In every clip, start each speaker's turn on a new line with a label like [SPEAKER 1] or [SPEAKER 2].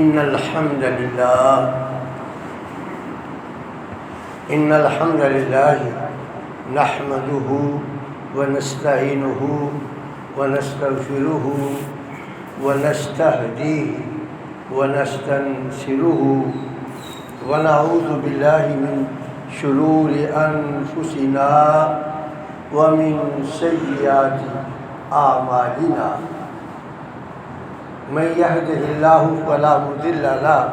[SPEAKER 1] إن الحمد لله نحمده ونستعينه ونستغفره ونستهديه ونستنصره ونعوذ بالله من شرور أنفسنا ومن سيئات أعمالنا من يهده الله فلا مضل له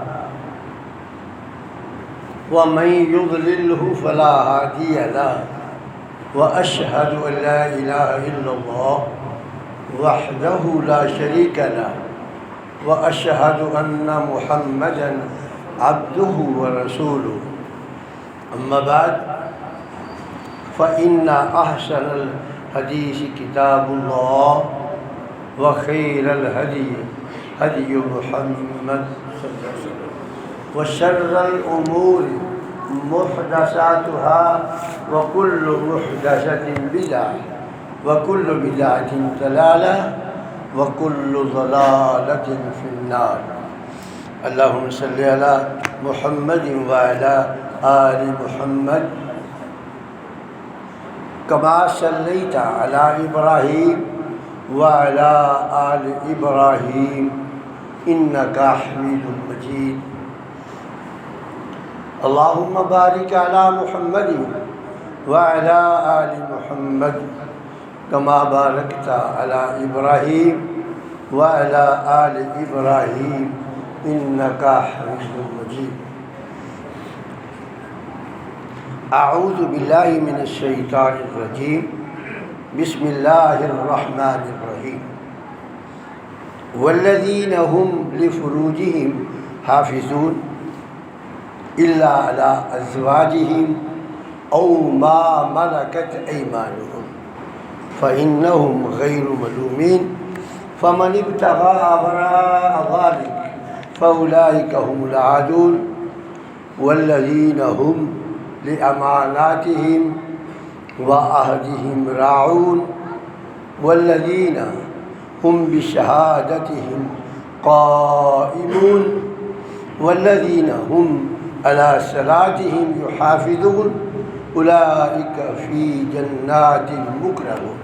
[SPEAKER 1] ومن يضلله فلا هادي له وأشهد أن لا إله إلا الله وحده لا شريك له وأشهد أن محمدا عبده ورسوله أما بعد فإن أحسن الحديث كتاب الله وخير الهدي هدي محمد صلى الله عليه وسلم وشر الأمور محدثاتها وكل محدثة بدعة وكل بدعة ضلالة وكل ضلالة في النار اللهم صل على محمد وعلى آل محمد كما صليت على إبراهيم وعلى آل إبراهيم إنك حميد مجيد اللهم بارك على محمد وعلى آل محمد كما باركت على إبراهيم وعلى آل إبراهيم إنك حميد مجيد أعوذ بالله من الشيطان الرجيم بسم الله الرحمن الرحيم والذين هم لفروجهم حافظون إلا على أزواجهم أو ما ملكت أيمانهم فإنهم غير ملومين فمن ابتغى وراء ذلك فأولئك هم العادون والذين هم لأماناتهم وعهدهم راعون والذين هم بشهادتهم قائمون والذين هم على صلاتهم يحافظون أولئك في جنات مكرمون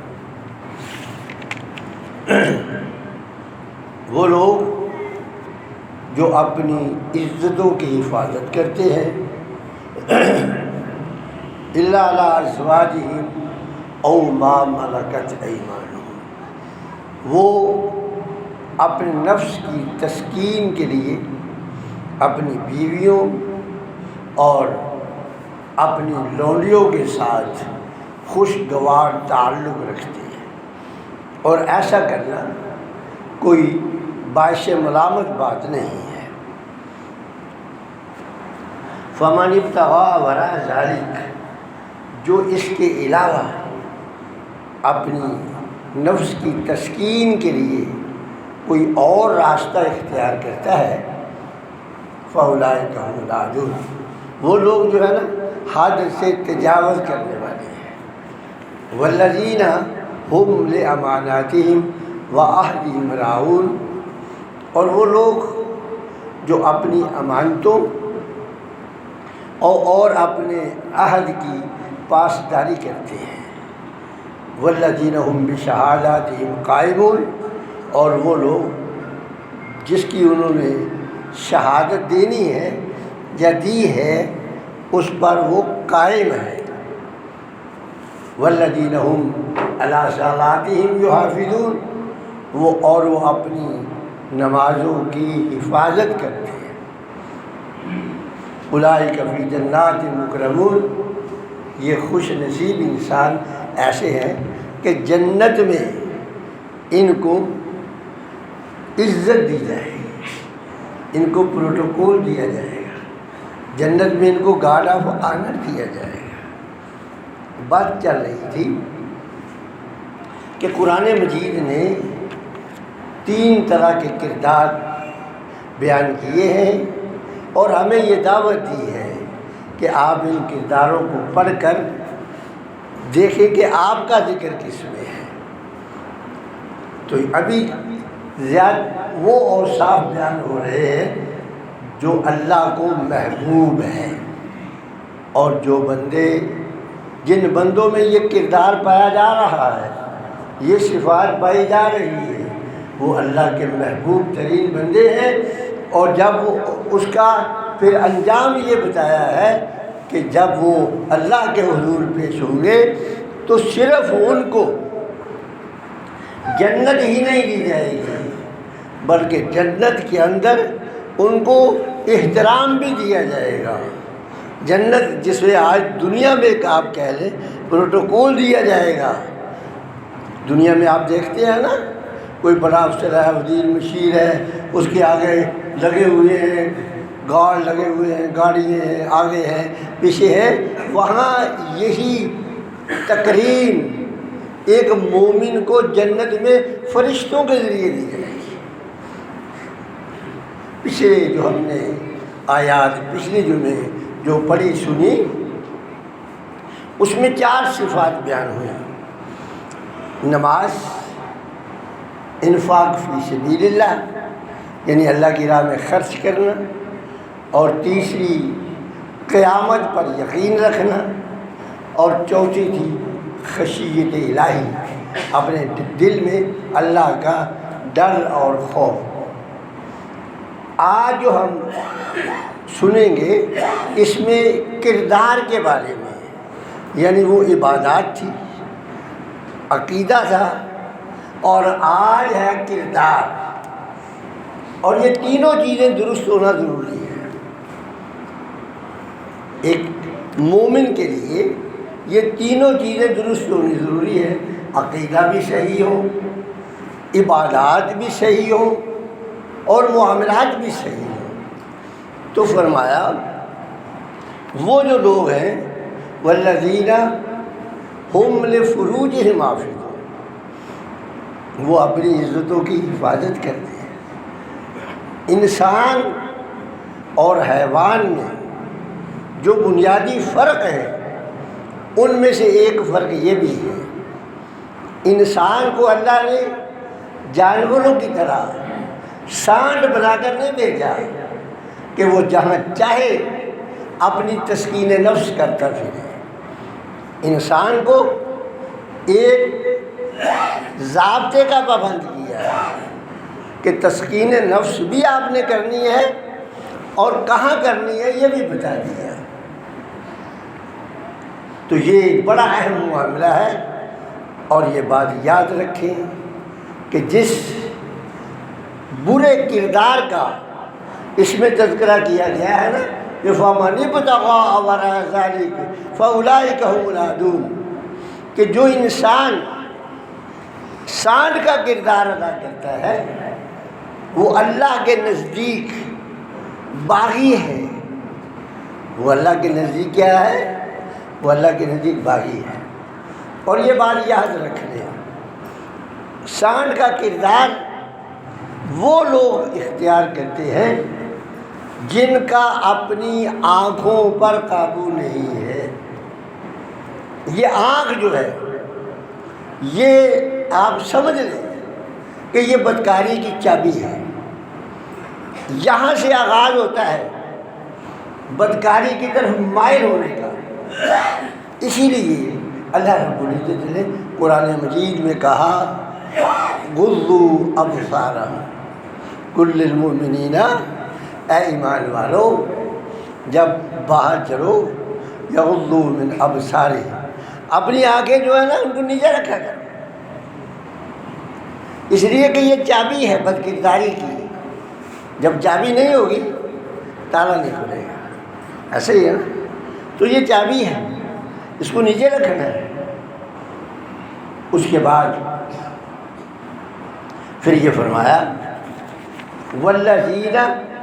[SPEAKER 1] وہ لوگ جو اپنی عزتوں کی حفاظت کرتے ہیں الا علی ازواجہم او ما ملکت ایمانہم، وہ اپنے نفس کی تسکین کے لیے اپنی بیویوں اور اپنی لونڈیوں کے ساتھ خوشگوار تعلق رکھتے ہیں، اور ایسا کرنا کوئی باعث ملامت بات نہیں ہے۔ فمن ابتغى وراء ذلك، جو اس کے علاوہ اپنی نفس کی تسکین کے لیے کوئی اور راستہ اختیار کرتا ہے، فَأُولَئِكَ هُمُ الْعَادُونَ، وہ لوگ جو ہے نا حد سے تجاوز کرنے والے ہیں۔ وَالَّذِينَ هُمْ لِأَمَانَاتِهِمْ وَعَهْدِهِمْ رَاعُونَ، اور وہ لوگ جو اپنی امانتوں اور اپنے عہد کی پاسداری کرتے ہیں۔ وَالَّذِينَ هُمْ بِشَهَادَاتِهِمْ قَائِمُونَ، اور وہ لوگ جس کی انہوں نے شہادت دینی ہے یا دی ہے اس پر وہ قائم ہے۔ وَالَّذِينَ هُمْ عَلَىٰ صَلَاتِهِمْ يُحَافِظُونَ، وہ اپنی نمازوں کی حفاظت کرتے ہیں۔ اولئک فی جنات مکرمون، یہ خوش نصیب انسان ایسے ہیں کہ جنت میں ان کو عزت دی جائے گی، ان کو پروٹوکول دیا جائے گا، جنت میں ان کو گارڈ آف آنر دیا جائے گا۔ بات چل رہی تھی کہ قرآن مجید نے 3 طرح کے کردار بیان کیے ہیں اور ہمیں یہ دعوت دی ہے کہ آپ ان کرداروں کو پڑھ کر دیکھیں کہ آپ کا ذکر کس میں ہے۔ تو ابھی وہ اوصاف بیان ہو رہے ہیں جو اللہ کو محبوب ہیں، اور جو بندے جن بندوں میں یہ کردار پایا جا رہا ہے، یہ صفات پائی جا رہی ہے، وہ اللہ کے محبوب ترین بندے ہیں۔ اور جب اس کا پھر انجام یہ بتایا ہے کہ جب وہ اللہ کے حضور پیش ہوں گے تو صرف ان کو جنت ہی نہیں دی جائے گی، بلکہ جنت کے اندر ان کو احترام بھی دیا جائے گا۔ جنت جس میں آج دنیا میں ایک آپ کہہ لیں پروٹوکول دیا جائے گا، دنیا میں آپ دیکھتے ہیں نا، کوئی بڑا افسر ہے، وزیر مشیر ہے، اس کے آگے لگے ہوئے ہیں گارڈ، لگے ہوئے ہیں گاڑیاں ہیں، آگے ہیں پیچھے ہیں، وہاں یہی تکریم ایک مومن کو جنت میں فرشتوں کے ذریعے دی جائے گی۔ پچھلے جو ہم نے آیات پچھلے جمعے جو پڑھی سنی، اس میں 4 صفات بیان ہوئی: نماز، انفاق فی سبیل اللہ یعنی اللہ کی راہ میں خرچ کرنا، اور تیسری قیامت پر یقین رکھنا، اور چوتھی تھی خشیت الہی، اپنے دل میں اللہ کا ڈر اور خوف۔ آج جو ہم سنیں گے اس میں کردار کے بارے میں، یعنی وہ عبادات تھی، عقیدہ تھا، اور آج ہے کردار، اور یہ تینوں چیزیں درست ہونا ضروری ہے۔ ایک مومن کے لیے یہ تینوں چیزیں درست ہونی ضروری ہے، عقیدہ بھی صحیح ہو، عبادات بھی صحیح ہو، اور معاملات بھی صحیح ہو۔ تو فرمایا وہ جو لوگ ہیں والذین ہم لفروجہم حافظون، وہ اپنی عزتوں کی حفاظت کرتے ہیں۔ انسان اور حیوان میں جو بنیادی فرق ہے ان میں سے ایک فرق یہ بھی ہے، انسان کو اللہ نے جانوروں کی طرح سانڈ بنا کر نہیں بھیجا کہ وہ جہاں چاہے اپنی تسکین نفس کرتا پھرے۔ انسان کو ایک ضابطے کا پابند کیا ہے کہ تسکین نفس بھی آپ نے کرنی ہے اور کہاں کرنی ہے یہ بھی بتا دیا۔ تو یہ بڑا اہم معاملہ ہے، اور یہ بات یاد رکھیں کہ جس برے کردار کا اس میں تذکرہ کیا گیا ہے نا کہ فَمَنِ ابْتَغَاءَ وَرَاءَ ذَلِكَ فَأُولَٰئِكَ هُمُ الْعَادُونَ، کہ جو انسان سانڈ کا کردار ادا کرتا ہے وہ اللہ کے نزدیک باغی ہے۔ وہ اللہ کے نزدیک کیا ہے؟ وہ اللہ کے نزدیک باغی ہے۔ اور یہ بات یاد رکھ لیں، سانڈ کا کردار وہ لوگ اختیار کرتے ہیں جن کا اپنی آنکھوں پر قابو نہیں ہے۔ یہ آنکھ جو ہے یہ آپ سمجھ لیں کہ یہ بدکاری کی چابی ہے، یہاں سے آغاز ہوتا ہے بدکاری کی طرف مائل ہونے کا۔ اسی لیے اللہ رب العزت نے قرآن مجید میں کہا غضوا ابصارہم کل المؤمنین، اے ایمان والو جب باہر چلو یغضوا من ابصارہم، اپنی آنکھیں جو ہے نا ان کو نیچے رکھا کر، اس لیے کہ یہ چابی ہے بد کرداری کی۔ جب چابی نہیں ہوگی تالا نہیں کھلے گا، ایسے ہی ہے نا، تو یہ چابی ہے، اس کو نیچے رکھنا ہے۔ اس کے بعد پھر یہ فرمایا والذین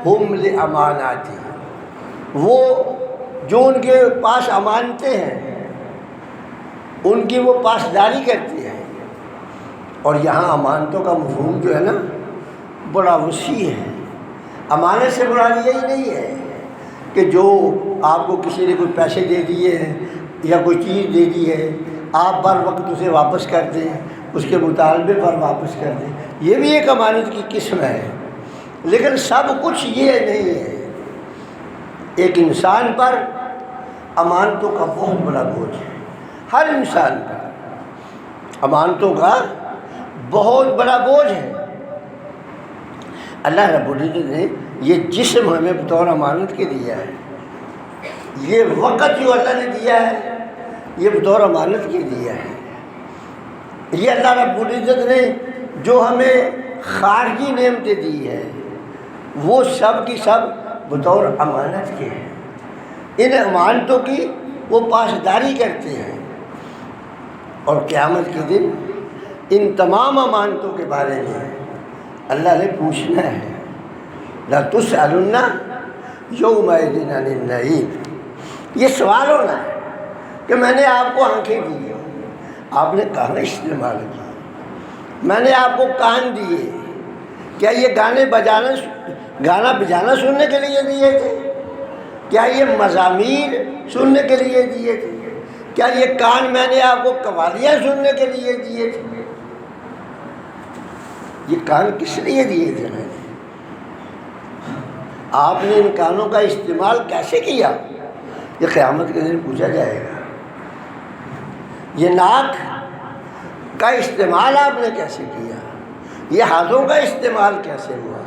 [SPEAKER 1] ہم لاماناتہم، وہ جو ان کے پاس امانتیں ہیں ان کی وہ پاسداری کرتے ہیں۔ اور یہاں امانتوں کا مفہوم جو ہے نا بڑا وسیع ہے۔ امانت سے مراد یہی نہیں ہے کہ جو آپ کو کسی نے کوئی پیسے دے دیے ہیں یا کوئی چیز دے دی ہے آپ بر وقت اسے واپس کر دیں، اس کے مطالبے پر واپس کر دیں، یہ بھی ایک امانت کی قسم ہے، لیکن سب کچھ یہ نہیں ہے۔ ایک انسان پر امانتوں کا بہت بڑا بوجھ ہے، ہر انسان پر امانتوں کا بہت بڑا بوجھ ہے۔ اللہ رب العزت نے یہ جسم ہمیں بطور امانت کے دیا ہے، یہ وقت جو اللہ نے دیا ہے یہ بطور امانت کے دیا ہے۔ یہ اللہ رب العزت نے جو ہمیں خارجی نعمتیں دی ہے وہ سب کی سب بطور امانت کے ہیں۔ ان امانتوں کی وہ پاسداری کرتے ہیں، اور قیامت کے دن ان تمام امانتوں کے بارے میں اللہ نے پوچھنا ہے۔ لَتُسْأَلُنَّ يَوْمَئِذٍ عَنِ النَّعِيمِ۔ یہ سوال ہونا ہے کہ میں نے آپ کو آنکھیں دی، آپ نے کہاں استعمال کی؟ میں نے آپ کو کان دیے، کیا یہ گانا بجانا سننے کے لیے دیے تھے؟ کیا یہ مزامیر سننے کے لیے دیے تھے؟ کیا یہ کان میں نے آپ کو قوالیاں سننے کے لیے دیے تھے؟ یہ کان کس لیے دیے تھے میں نے؟ آپ نے ان کانوں کا استعمال کیسے کیا؟ یہ قیامت کے دن پوچھا جائے گا۔ یہ ناک کا استعمال آپ نے کیسے کیا؟ یہ ہاتھوں کا استعمال کیسے ہوا؟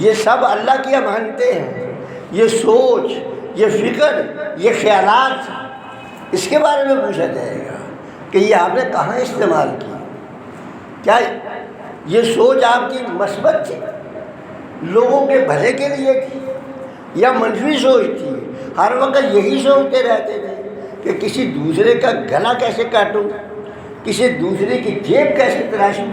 [SPEAKER 1] یہ سب اللہ کی امانتیں ہیں۔ یہ سوچ، یہ فکر، یہ خیالات، اس کے بارے میں پوچھا جائے گا کہ یہ آپ نے کہاں استعمال کی؟ کیا یہ سوچ آپ کی مثبت تھی، لوگوں کے بھلے کے لیے تھی، یا منفی سوچ تھی؟ ہر وقت یہی سوچتے رہتے تھے کہ کسی دوسرے کا گلا کیسے کاٹوں، کسی دوسرے کی جیب کیسے تراشوں،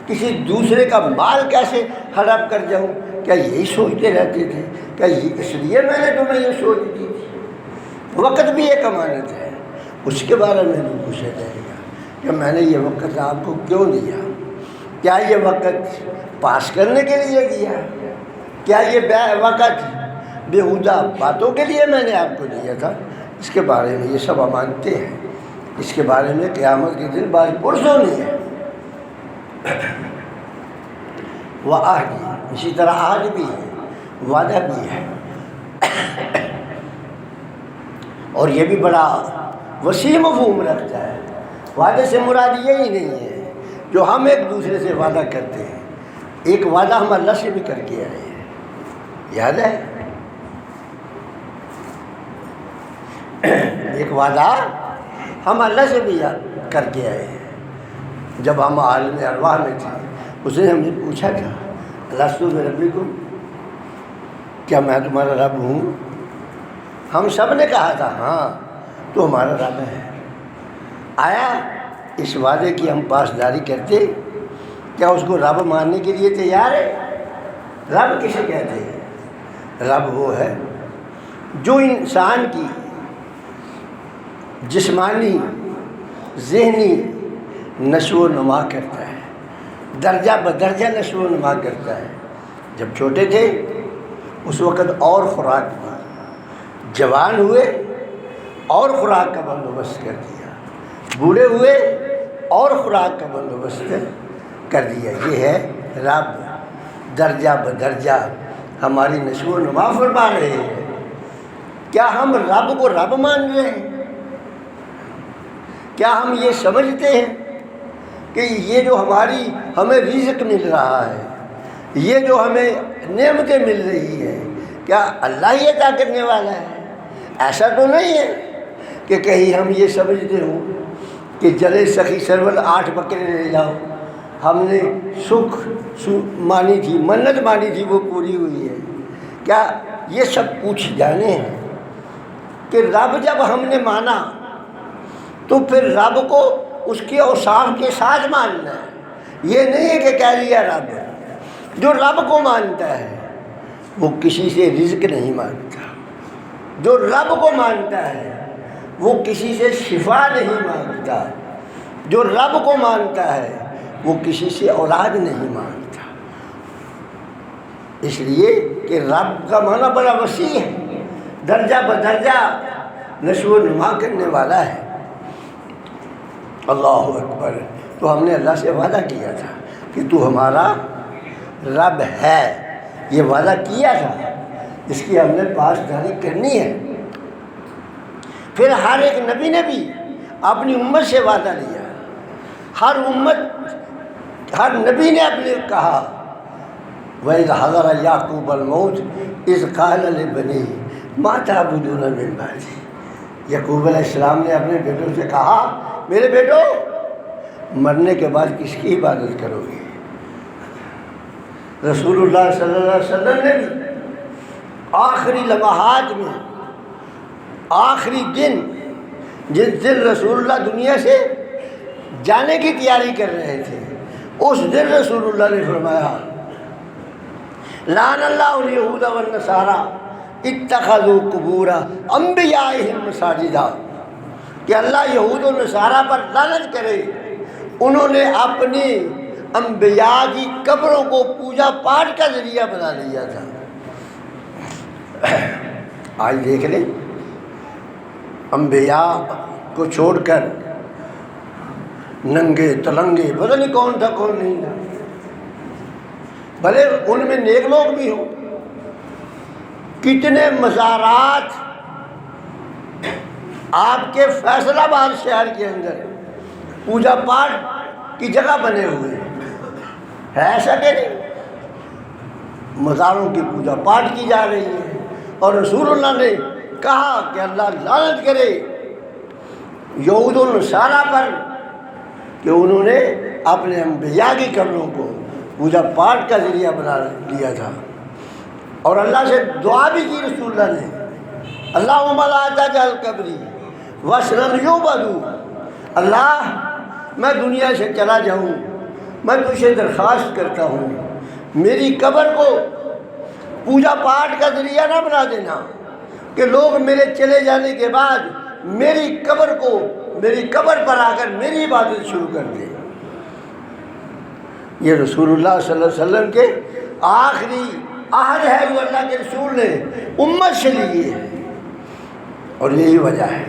[SPEAKER 1] کسی دوسرے کا مال کیسے ہڑپ کر جاؤں؟ کیا یہی سوچتے رہتے تھے؟ کیا اس لیے میں نے تمہیں یہ سوچ دی تھی؟ وقت بھی ایک امانت ہے، اس کے بارے میں بھی پوچھا جائے گا کہ میں نے یہ وقت آپ کو کیوں دیا؟ کیا یہ وقت پاس کرنے کے لیے دیا؟ کیا یہ وقت بیہودہ باتوں کے لیے میں نے آپ کو دیا تھا؟ اس کے بارے میں یہ سب امانتیں ہیں، اس کے بارے میں قیامت کے دن باز پرس ہونی ہے۔ وعہد، اسی طرح عہد بھی ہے، وعدہ بھی ہے، اور یہ بھی بڑا وسیع مفہوم رکھتا ہے۔ وعدے سے مراد یہی نہیں ہے جو ہم ایک دوسرے سے وعدہ کرتے ہیں، ایک وعدہ ہم اللہ سے بھی کر کے آئے ہیں، یاد ہے؟ ایک وعدہ ہم اللہ سے بھی کر کے آئے ہیں۔ جب ہم عالم ارواح میں تھے، اس نے ہم سے پوچھا تھا، الستو بربکم، کیا میں تمہارا رب ہوں؟ ہم سب نے کہا تھا ہاں تو ہمارا رب ہے۔ آیا اس وعدے کی ہم پاسداری کرتے؟ کیا اس کو رب ماننے کے لیے تیار ہے؟ رب کسے کہتے ہیں؟ رب وہ ہے جو انسان کی جسمانی، ذہنی نشو و نما کرتا ہے، درجہ بدرجہ نشو و نما کرتا ہے۔ جب چھوٹے تھے اس وقت اور خوراک دی، جوان ہوئے اور خوراک کا بندوبست کر دیا، بوڑھے ہوئے اور خوراک کا بندوبست کر دیا۔ یہ ہے رب، درجہ بدرجہ ہماری نشو و نما فرما رہے ہیں۔ کیا ہم رب کو رب مان رہے ہیں؟ کیا ہم یہ سمجھتے ہیں کہ یہ جو ہمیں رزق مل رہا ہے، یہ جو ہمیں نعمتیں مل رہی ہے، کیا اللہ ہی عطا کرنے والا ہے؟ ایسا تو نہیں ہے کہ کہیں ہم یہ سمجھتے ہوں کہ جلے سخی سرور 8 بکرے لے جاؤ، ہم نے سکھ مانی تھی، منت مانی تھی، وہ پوری ہوئی ہے۔ کیا یہ سب پوچھ جانے ہیں کہ رب جب ہم نے مانا تو پھر رب کو اس کے اوصاف کے ساتھ ماننا ہے؟ یہ نہیں ہے کہ کہہ لیا رب۔ جو رب کو مانتا ہے وہ کسی سے رزق نہیں مانگتا، جو رب کو مانتا ہے وہ کسی سے شفا نہیں مانگتا، جو رب کو مانتا ہے وہ کسی سے اولاد نہیں مانگتا۔ اس لیے کہ رب کا معنی بڑا وسیع ہے، درجہ بدرجہ نشو و نما کرنے والا ہے۔ اللہ اکبر۔ تو ہم نے اللہ سے وعدہ کیا تھا کہ کہ تو ہمارا رب ہے، یہ وعدہ کیا تھا، اس کی ہم نے پاسداری کرنی ہے۔ پھر ہر ایک نبی نے بھی اپنی امت سے وعدہ لیا، ہر نبی نے اپنے کہا وَإِذْ حَضَرَ يَعْقُوبَ الْمَوْتُ إِذْ قَالَ لِبَنِيهِ مَا تَعْبُدُونَ مِن بَعْدِي۔ یعقوب علیہ السلام نے اپنے بیٹوں سے کہا میرے بیٹو مرنے کے بعد کس کی عبادت کرو گے؟ رسول اللہ صلی اللہ علیہ وسلم نے بھی آخری لمحات میں، آخری دن، جس دن رسول اللہ دنیا سے جانے کی تیاری کر رہے تھے، اس دن رسول اللہ نے فرمایا لعن اللہ الیہود والنصارى اتخذوا قبور انبیائہم مساجدا، کہ اللہ یہود و نصارہ پر لعنت کرے، انہوں نے اپنی انبیاء کی قبروں کو پوجا پاٹ کا ذریعہ بنا لیا تھا۔ آج دیکھ لیں انبیاء کو چھوڑ کر ننگے تلنگے، پتہ نہیں کون تھا کون نہیں تھا، بھلے ان میں نیک لوگ بھی ہوں، کتنے مزارات آپ کے فیصل آباد شہر کے اندر پوجا پاٹ کی جگہ بنے ہوئے ہیں، ہے ایسا کہ نہیں؟ مزاروں کی پوجا پاٹ کی جا رہی ہے، اور رسول اللہ نے کہا کہ اللہ لعنت کرے یہود و نصارہ پر کہ انہوں نے اپنے انبیاء کی قبروں کو پوجا پاٹ کا ذریعہ بنا لیا تھا۔ اور اللہ سے دعا بھی کی رسول اللہ نے، اللہم لا تجعل قبری وثنا یعبد، اللہ میں دنیا سے چلا جاؤں، میں تجھ سے درخواست کرتا ہوں میری قبر کو پوجا پاٹ کا ذریعہ نہ بنا دینا، کہ لوگ میرے چلے جانے کے بعد میری قبر پر آ کر میری عبادت شروع کر دیں۔ یہ رسول اللہ صلی اللہ علیہ وسلم کے آخری عہد ہے جو اللہ کے رسول نے امت سے لیے ہے، اور یہی وجہ ہے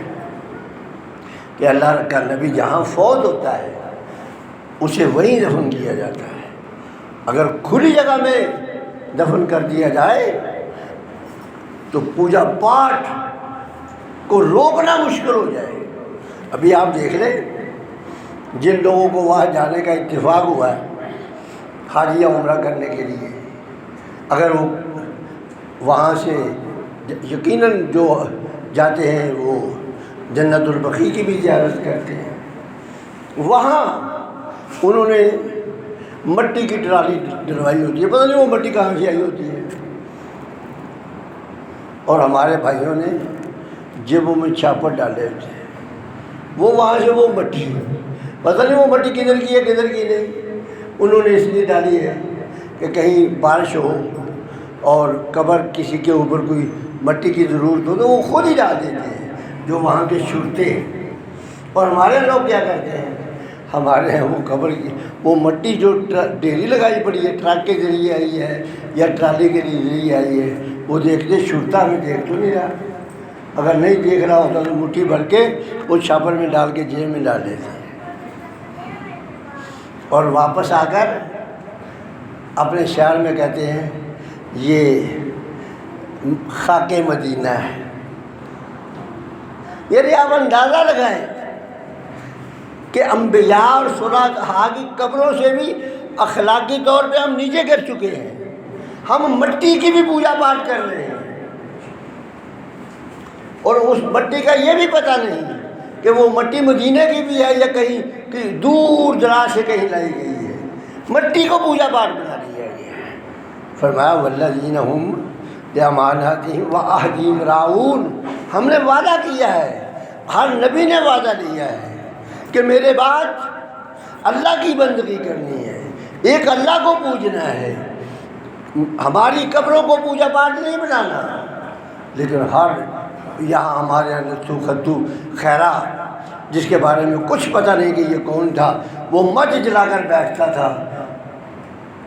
[SPEAKER 1] کہ اللہ کا نبی جہاں فوت ہوتا ہے اسے وہیں دفن کیا جاتا ہے۔ اگر کھلی جگہ میں دفن کر دیا جائے تو پوجا پاٹ کو روکنا مشکل ہو جائے۔ ابھی آپ دیکھ لیں جن لوگوں کو وہاں جانے کا اتفاق ہوا ہے حاجیہ عمرہ کرنے کے لیے، اگر وہ وہاں سے یقیناً جو جاتے ہیں وہ جنت البقیع کی بھی زیارت کرتے ہیں، وہاں انہوں نے مٹی کی ٹرالی ڈلوائی ہوتی ہے، پتہ نہیں وہ مٹی کہاں سے آئی ہوتی ہے، اور ہمارے بھائیوں نے جیبوں میں چھاپر ڈالے ہوتے ہیں، وہ وہاں سے وہ مٹی، پتہ نہیں وہ مٹی کدھر کی ہے کدھر کی نہیں، انہوں نے اس لیے ڈالی ہے کہ کہیں بارش ہو اور قبر کسی کے اوپر کوئی مٹی کی ضرورت ہو تو وہ خود ہی ڈال دیتے ہیں جو وہاں کے شرطے۔ اور ہمارے لوگ کیا کرتے ہیں، ہمارے ہیں وہ قبر کی وہ مٹی جو ڈیری لگائی پڑی ہے، ٹرک کے ذریعے آئی ہے یا ٹرالی کے ذریعے آئی ہے، وہ دیکھتے شرطا میں دیکھ تو نہیں رہا، اگر نہیں دیکھ رہا ہوتا تو مٹھی بھر کے وہ چھاپر میں ڈال کے جیب میں ڈال دیتے ہیں، اور واپس آ کر اپنے شہر میں کہتے ہیں یہ خاک مدینہ ہے۔ یعنی آپ اندازہ لگائیں کہ انبیاء اور صلحاء کی قبروں سے بھی اخلاقی طور پہ ہم نیچے گر چکے ہیں، ہم مٹی کی بھی پوجا پاٹ کر رہے ہیں، اور اس مٹی کا یہ بھی پتہ نہیں کہ وہ مٹی مدینہ کی بھی ہے یا کہیں دور دراز سے کہیں لائی گئی ہے، مٹی کو پوجا پاٹ بنا دیا گیا ہے۔ فرمایا والذین هم بأماناتهم وعہدہم راعون، ہم نے وعدہ کیا ہے، ہر نبی نے وعدہ لیا ہے کہ میرے بعد اللہ کی بندگی کرنی ہے، ایک اللہ کو پوجنا ہے، ہماری قبروں کو پوجا پاٹ نہیں بنانا۔ لیکن ہر یہاں ہمارے یہاں نتھو خدو خیرہ جس کے بارے میں کچھ پتہ نہیں کہ یہ کون تھا، وہ مچ جلا کر بیٹھتا تھا،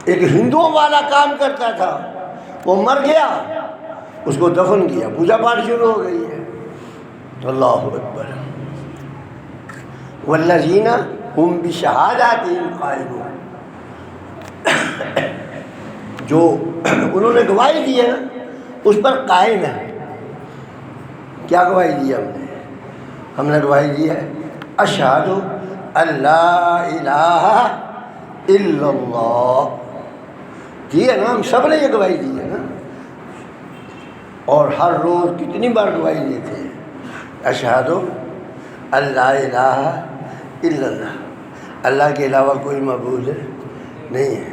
[SPEAKER 1] ایک ہندوؤں والا کام کرتا تھا، وہ مر گیا، اس کو دفن کیا، پوجا پاٹ شروع ہو گئی ہے۔ اللہ اکبر۔ والذین ہم بشہاداتہم قائمون، جو انہوں نے گواہی دی ہے نا اس پر قائم ہے۔ کیا گواہی دی ہے ہم نے گواہی دی ہے اشہد ان لا الہ الا اللہ، دی ہے نا، ہم سب نے یہ گواہی دی ہے نا، اور ہر روز کتنی بار گواہی دیتے ہیں اشہد ان لا الہ الا اللہ، اللہ کے علاوہ کوئی معبود نہیں ہے۔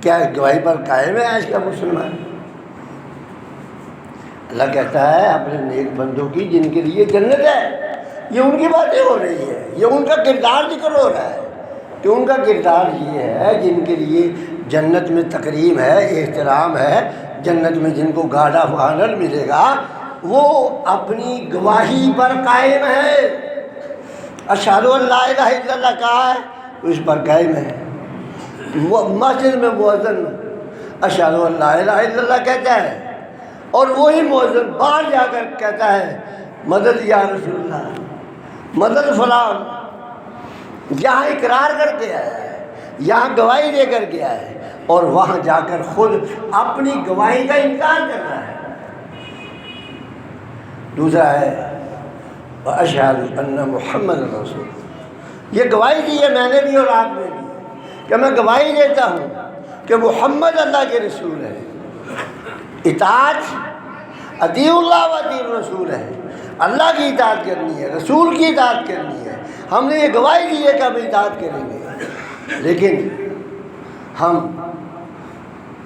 [SPEAKER 1] کیا گواہی پر قائم ہے آج کا مسلمان؟ اللہ کہتا ہے اپنے نیک بندوں کی جن کے لیے جنت ہے، یہ ان کی باتیں ہو رہی ہے، یہ ان کا کردار ذکر ہو رہا ہے کہ ان کا کردار یہ ہے جن کے لیے جنت میں تکریم ہے، احترام ہے، جنت میں جن کو گارڈ آف آنر ملے گا، وہ اپنی گواہی پر قائم ہے۔ اشہد ان لا الہ الا اللہ کہا ہے تو اس پر قائم ہے۔ مسجد میں مؤذن اشہد ان لا الہ الا اللہ کہتا ہے، اور وہی مؤذن باہر جا کر کہتا ہے مدد یا رسول اللہ، مدد فلان، یہاں اقرار کر کے آیا ہے، یہاں گواہی دے کر کے آیا ہے، اور وہاں جا کر خود اپنی گواہی کا انکار کر رہا ہے۔ دوسرا ہے اشہد ان محمد رسول، یہ گواہی دی ہے میں نے بھی اور آپ نے بھی کہ میں گواہی دیتا ہوں کہ محمد اللہ کے رسول ہے۔ اطاعت اطیع اللہ و اطیع الرسول ہے، اللہ کی اطاعت کرنی ہے، رسول کی اطاعت کرنی ہے۔ ہم نے یہ گواہی دی ہے کہ ہم اطاعت کریں گے، لیکن ہم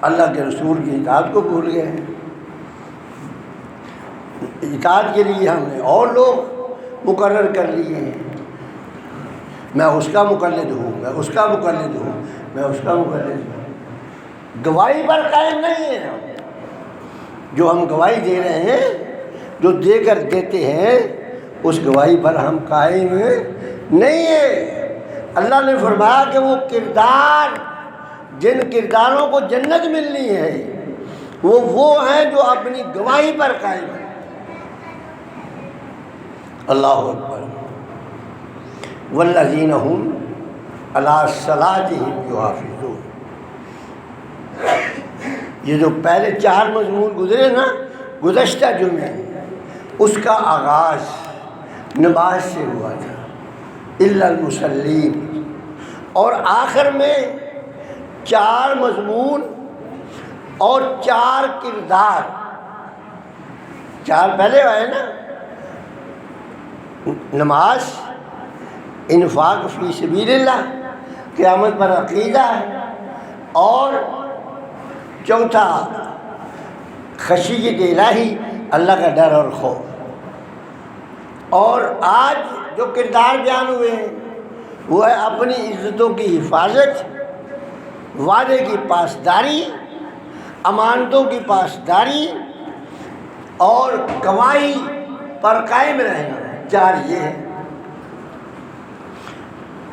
[SPEAKER 1] اللہ کے رسول کی اطاعت کو بھول گئے ہیں۔ اطاعت کے لیے ہم نے اور لوگ مقرر کر لیے ہیں، میں اس کا مقلد ہوں، میں اس کا مقلد ہوں، میں اس کا مقلد ہوں۔ گواہی پر قائم نہیں ہے ہم، جو ہم گواہی دے رہے ہیں، جو دے کر دیتے ہیں، اس گواہی پر ہم قائم نہیں ہیں۔ اللہ نے فرمایا کہ وہ کردار جن کرداروں کو جنت ملنی ہے وہ ہیں جو اپنی گواہی پر قائم ہیں۔ اللہ اکبر۔ والذین هم علی صلاتهم یحافظون، یہ جو پہلے 4 مضمون گزرے نا گزشتہ جمعے، اس کا آغاز نماز سے ہوا تھا، الا المصلین، اور آخر میں 4 مضمون اور 4 کردار، 4 پہلے آئے نا، نماز، انفاق فی سبیل اللہ، قیامت پر عقیدہ، اور چوتھا خشیت الہی، اللہ کا ڈر اور خوف۔ اور آج جو کردار بیان ہوئے ہیں وہ ہے اپنی عزتوں کی حفاظت، وعدے کی پاسداری، امانتوں کی پاسداری، اور گواہی پر قائم رہنا، 4 یہ ہیں۔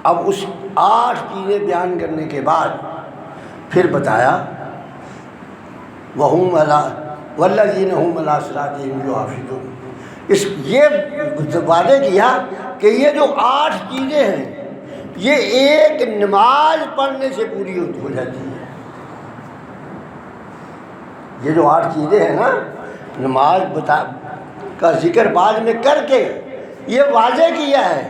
[SPEAKER 1] اب اس 8 چیزیں بیان کرنے کے بعد پھر بتایا وَهُمْ عَلَىٰ وَالَّذِينَ هُمْ عَلَىٰ صَلَاتِهِمْ يُحَافِظُونَ، یہ وعدے کیا کہ یہ جو 8 چیزیں ہیں یہ ایک نماز پڑھنے سے پوری ہو جاتی ہے۔ یہ جو 8 چیزیں ہیں نا، نماز کا ذکر بعد میں کر کے یہ واضح کیا ہے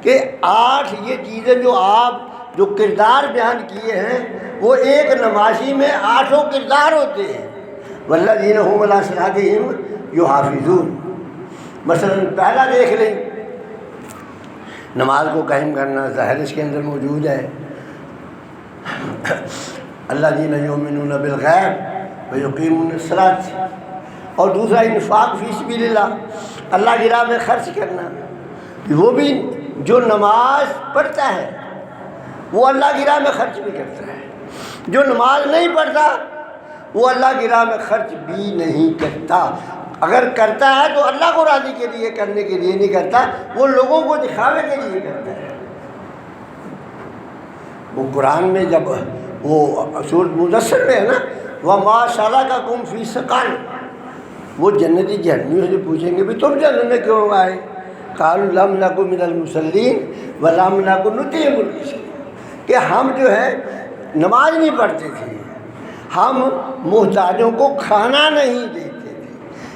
[SPEAKER 1] کہ 8 یہ چیزیں جو آپ جو کردار بیان کیے ہیں وہ ایک نمازی میں 8 کردار ہوتے ہیں۔ والذین هم علی صلاتہم یحافظون، مثلا پہلا دیکھ لیں، نماز کو قائم کرنا ظاہر اس کے اندر موجود ہے، الذین یؤمنون بالغیب ویقیمون الصلاۃ، اور دوسرا انفاق فی سبیل اللہ، اللہ کی راہ میں خرچ کرنا، وہ بھی جو نماز پڑھتا ہے وہ اللہ کی راہ میں خرچ بھی کرتا ہے، جو نماز نہیں پڑھتا وہ اللہ کی راہ میں خرچ بھی نہیں کرتا، اگر کرتا ہے تو اللہ کو راضی کے لیے کرنے کے لیے نہیں کرتا، وہ لوگوں کو دکھاوے کے لیے کرتا ہے۔ وہ قرآن میں جب وہ سورۃ مدثر میں ہے نا، وَمَا سَلَكَكُمْ فِي سَقَرَ، وہ جنتی جہنمیوں سے پوچھیں گے بھی تم جنت میں کیوں آئے؟ قَالُوا لَمْ نَكُ مِنَ الْمُصَلِّينَ وَلَمْ نَكُ نُطْعِمُ الْمِسْكِينَ، کہ ہم جو ہے نماز نہیں پڑھتے تھے، ہم محتاجوں کو کھانا نہیں دیتے تھے۔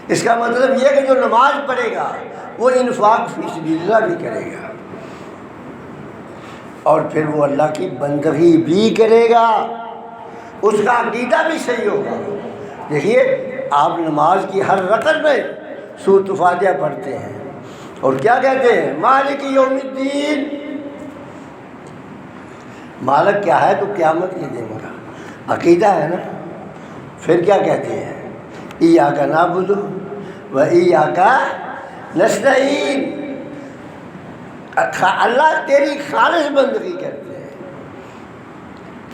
[SPEAKER 1] اس کا مطلب یہ کہ جو نماز پڑھے گا وہ انفاق فی سبیل اللہ بھی کرے گا، اور پھر وہ اللہ کی بندگی بھی کرے گا، اس کا عقیدہ بھی صحیح ہوگا۔ دیکھیے آپ نماز کی ہر رکعت میں سورۃ فاتحہ پڑھتے ہیں اور کیا کہتے ہیں؟ مالک یوم الدین۔ مالک کیا ہے؟ تو قیامت کے دن کا عقیدہ ہے نا۔ پھر کیا کہتے ہیں؟ ایاک نعبد و ایاک نستعین۔ اللہ تیری خالص بندگی کرتے ہیں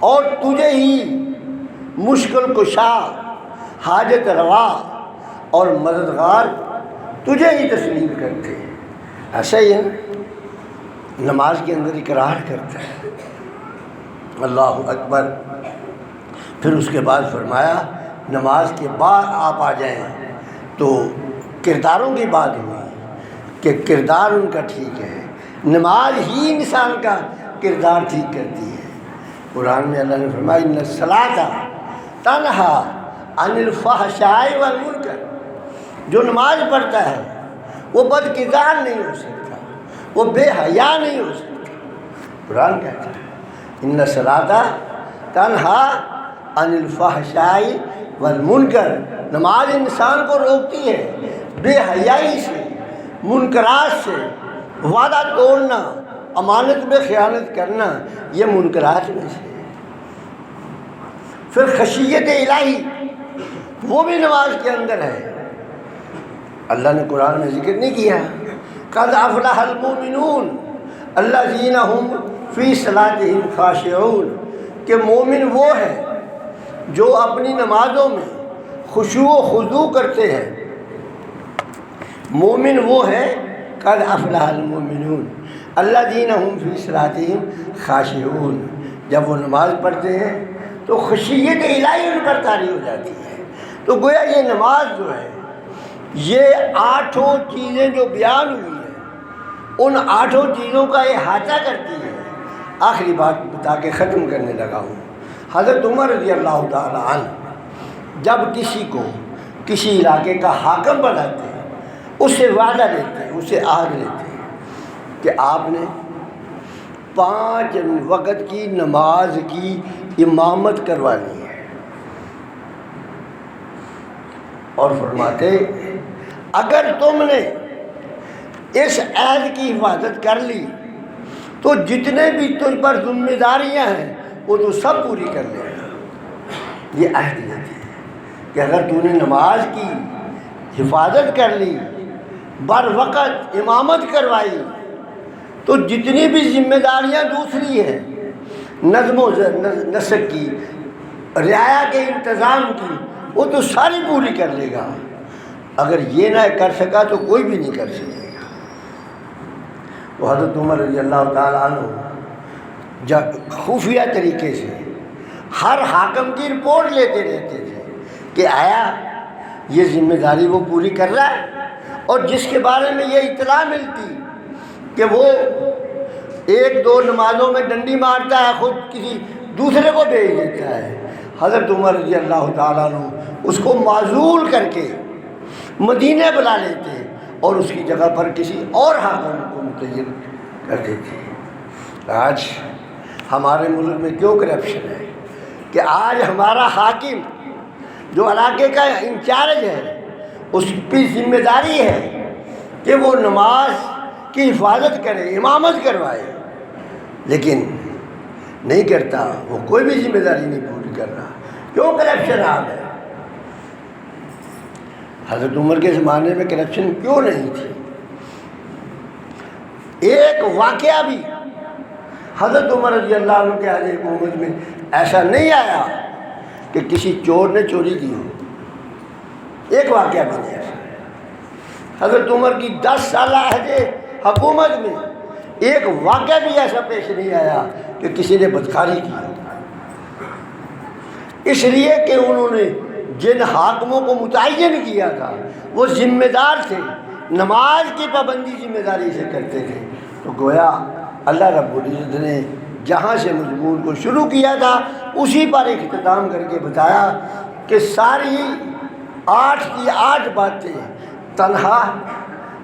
[SPEAKER 1] اور تجھے ہی مشکل کشا، حاجت روا اور مددگار تجھے ہی تسلیم کرتے ہیں۔ ایسا ہی ہے نا، نماز کے اندر اقرار کرتا ہے اللہ اکبر۔ پھر اس کے بعد فرمایا نماز کے بعد آپ آ جائیں تو کرداروں کی بات ہوئی کہ کردار ان کا ٹھیک ہے، نماز ہی انسان کا کردار ٹھیک کرتی ہے۔ قرآن میں اللہ نے فرمایا ان الصلاۃ تنہا عن الفحشاء والمنکر۔ جو نماز پڑھتا ہے وہ بد کردار نہیں ہو سکتا، وہ بے حیا نہیں ہو سکتا۔ قرآن کہتا ہے ان الصلاۃ تنہا عن الفحشاء والمنکر۔ نماز انسان کو روکتی ہے بے حیائی سے، منکرات سے، وعدہ توڑنا، امانت میں خیانت کرنا، یہ منکرات میں سے۔ پھر خشیت الہی وہ بھی نماز کے اندر ہے۔ اللہ نے قرآن میں ذکر نہیں کیا قد افلح المؤمنون الذین هم فی صلاتہم خاشعون، کہ مومن وہ ہے جو اپنی نمازوں میں خشوع و خضوع کرتے ہیں۔ مومن وہ ہے قد افلح المؤمنون الذین هم فی صلاتہم خاشعون، جب وہ نماز پڑھتے ہیں تو خشیت الہی ان پر طاری ہو جاتی ہے۔ تو گویا یہ نماز جو ہے، یہ 8 چیزیں جو بیان ہوئی ہیں، ان 8 چیزوں کا احاطہ کرتی ہے۔ آخری بات بتا کے ختم کرنے لگا ہوں۔ حضرت عمر رضی اللہ تعالی عنہ جب کسی کو کسی علاقے کا حاکم بناتے ہیں، اس سے وعدہ لیتے ہیں، اس سے عہد لیتے ہیں کہ آپ نے 5 وقت کی نماز کی امامت کروانی ہے، اور فرماتے اگر تم نے اس عہد کی حفاظت کر لی تو جتنے بھی تجھ پر ذمہ داریاں ہیں وہ تو سب پوری کر لے گا۔ یہ عہد لیتے ہیں کہ اگر تو نے نماز کی حفاظت کر لی، بر وقت امامت کروائی، تو جتنی بھی ذمہ داریاں دوسری ہیں، نظم و نسق کی، رعایا کے انتظام کی، وہ تو ساری پوری کر لے گا۔ اگر یہ نہ کر سکا تو کوئی بھی نہیں کر سکے گا۔ وہ حضرت عمر رضی اللہ تعالیٰ عنہ جب خفیہ طریقے سے ہر حاکم کی رپورٹ لیتے رہتے تھے کہ آیا یہ ذمہ داری وہ پوری کر رہا ہے، اور جس کے بارے میں یہ اطلاع ملتی کہ وہ 1-2 نمازوں میں ڈنڈی مارتا ہے، خود کسی دوسرے کو بھیج دیتا ہے، حضرت عمر رضی اللہ تعالیٰ عنہ اس کو معزول کر کے مدینے بلا لیتے اور اس کی جگہ پر کسی اور حاکم کو متعین کر دیتے۔ آج ہمارے ملک میں کیوں کرپشن ہے کہ آج ہمارا حاکم جو علاقے کا انچارج ہے، اس کی ذمہ داری ہے کہ وہ نماز کی حفاظت کرے، امامت کروائے، لیکن نہیں کرتا، وہ کوئی بھی ذمہ داری نہیں پوری کر رہا۔ کیوں کرپشن آ گیا؟ حضرت عمر کے زمانے میں کرپشن کیوں نہیں تھی؟ ایک واقعہ بھی حضرت عمر رضی اللہ عنہ کے عہد حکومت میں ایسا نہیں آیا کہ کسی چور نے چوری کی ہو، ایک واقعہ بھی نہیں ایسا۔ حضرت عمر کی 10 سالہ عہد حکومت میں ایک واقعہ بھی ایسا پیش نہیں آیا کہ کسی نے بدکاری کی، اس لیے کہ انہوں نے جن حاکموں کو متعین کیا تھا وہ ذمہ دار تھے، نماز کی پابندی ذمہ داری سے کرتے تھے۔ تو گویا اللہ رب العزت نے جہاں سے مضمون کو شروع کیا تھا اسی پر اختتام کر کے بتایا کہ ساری 8 کی 8 باتیں تنہا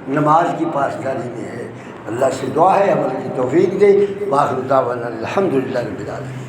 [SPEAKER 1] نماز کی پاسداری میں ہے۔ اللہ سے دعا ہے عمل کی توفیق دے۔ وآخر دعوانا الحمدللہ رب العالمین۔